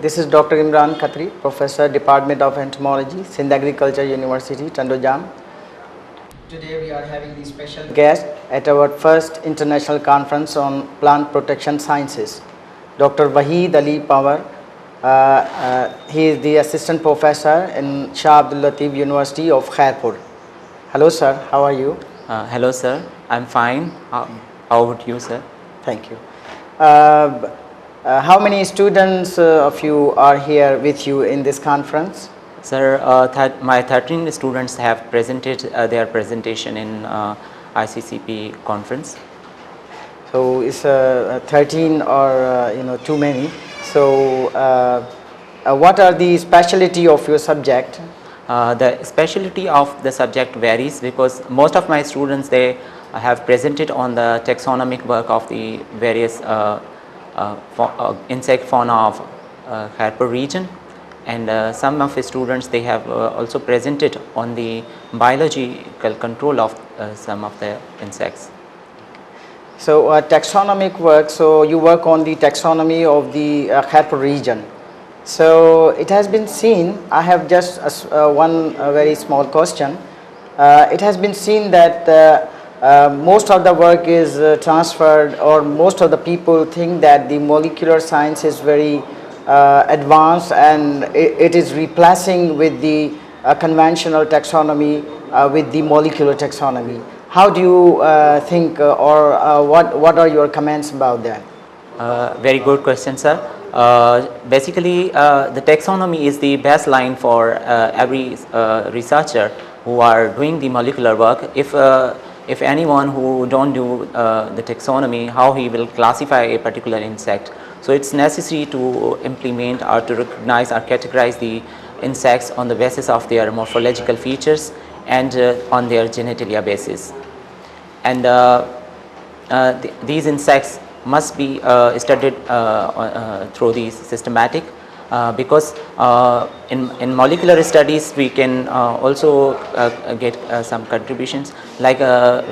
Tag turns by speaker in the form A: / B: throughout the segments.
A: This is Dr. Imran Khatri, Professor, Department of Entomology, Sindh Agriculture University, Tandojam. Today we are having the special guest at our first international conference on plant protection sciences, Dr. Waheed Ali Panhwwer. He is the assistant professor in Shah Abdul Latif University of Khairpur. Hello sir, how are you?
B: Hello sir, I'm fine. How about you sir?
A: Thank you. How many students of you are here with you in this conference?
B: Sir, my 13 students have presented their presentation in ICCP conference.
A: So it's 13 or too many. So what are the specialty of your subject?
B: The specialty of the subject varies because most of my students, they have presented on the taxonomic work of the various insect fauna of Khairpur region, and some of the students, they have also presented on the biological control of some of the insects.
A: So taxonomic work, so you work on the taxonomy of the Khairpur region. So it has been seen, I have just one very small question. It has been seen that most of the work is transferred, or most of the people think that the molecular science is very advanced and it is replacing with the conventional taxonomy with the molecular taxonomy. How do you think, or what are your comments about that?
B: Very good question, sir. Basically, the taxonomy is the baseline for every researcher who are doing the molecular work. If anyone who don't do the taxonomy, how he will classify a particular insect. So it's necessary to implement or to recognize or categorize the insects on the basis of their morphological features and on their genitalia basis. And these insects must be studied through the systematic because in molecular studies we can also get some contributions. Like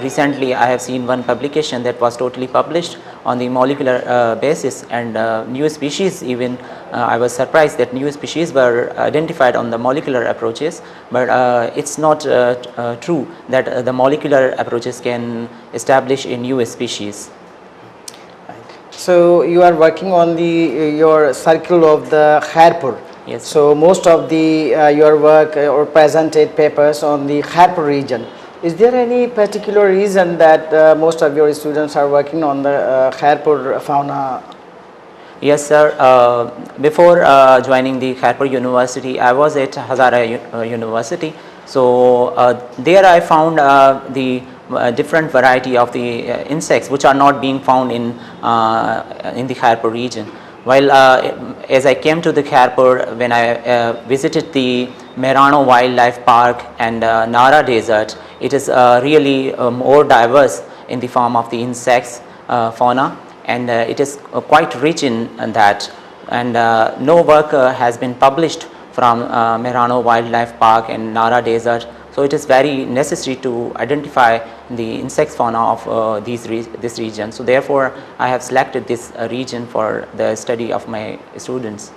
B: recently I have seen one publication that was totally published on the molecular basis, and new species, even I was surprised that new species were identified on the molecular approaches, but it's not true that the molecular approaches can establish a new species.
A: So you are working on your circle of the Khairpur.
B: Yes.
A: So most of the your work or presented papers on the Khairpur region. Is there any particular reason that most of your students are working on the Khairpur fauna?
B: Yes sir, before joining the Khairpur University, I was at Hazara University. So there I found the different variety of the insects which are not being found in the Khairpur region. While as I came to the Khairpur, when I visited the Mehrano Wildlife Park and Nara Desert, it is really more diverse in the form of the insects fauna, and it is quite rich in that, and no work has been published from Mehrano Wildlife Park and Nara Desert. So it is very necessary to identify the insect fauna of this region. So therefore I have selected this region for the study of my students.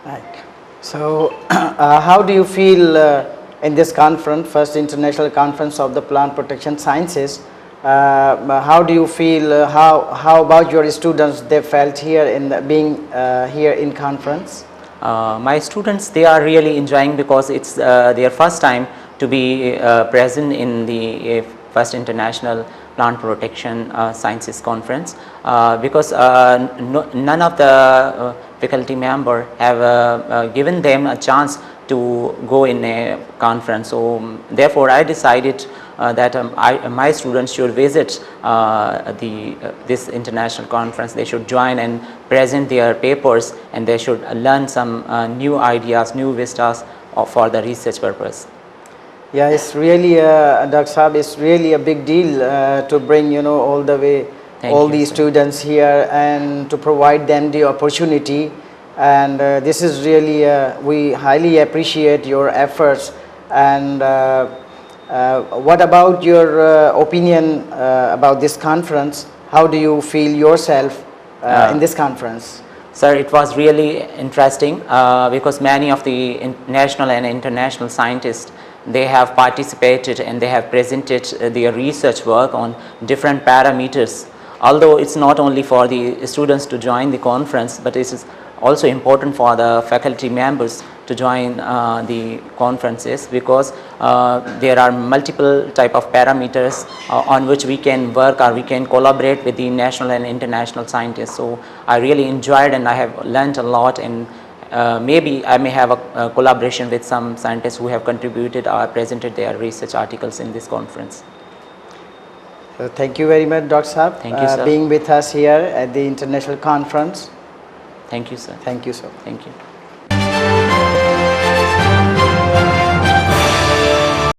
A: Right. So how do you feel in this conference, first international conference of the plant protection sciences? How do you feel, how about your students, they felt here in being here in conference?
B: My students, they are really enjoying because it's their first time to be present in the first international plant protection sciences conference, because none of the faculty member have given them a chance to go in a conference. So therefore I decided that my students should visit this international conference. They should join and present their papers, and they should learn some new ideas, new vistas for the research purpose.
A: Yeah, it's really, Dr. Saab, it's really a big deal to bring, all the way, all these students here and to provide them the opportunity. And this is really, we highly appreciate your efforts. And what about your opinion about this conference? How do you feel yourself in this conference?
B: Sir, it was really interesting because many of the national and international scientists, they have participated and they have presented their research work on different parameters. Although it's not only for the students to join the conference, but it is also important for the faculty members to join the conferences, because there are multiple type of parameters on which we can work or we can collaborate with the national and international scientists. So I really enjoyed and I have learned a lot, and maybe I may have a collaboration with some scientists who have contributed or presented their research articles in this conference.
A: So thank you very much, Dr. Saab,
B: Thank you, sir.
A: being with us here at the international conference.
B: Thank you, sir.
A: Thank you, sir.
B: Thank you.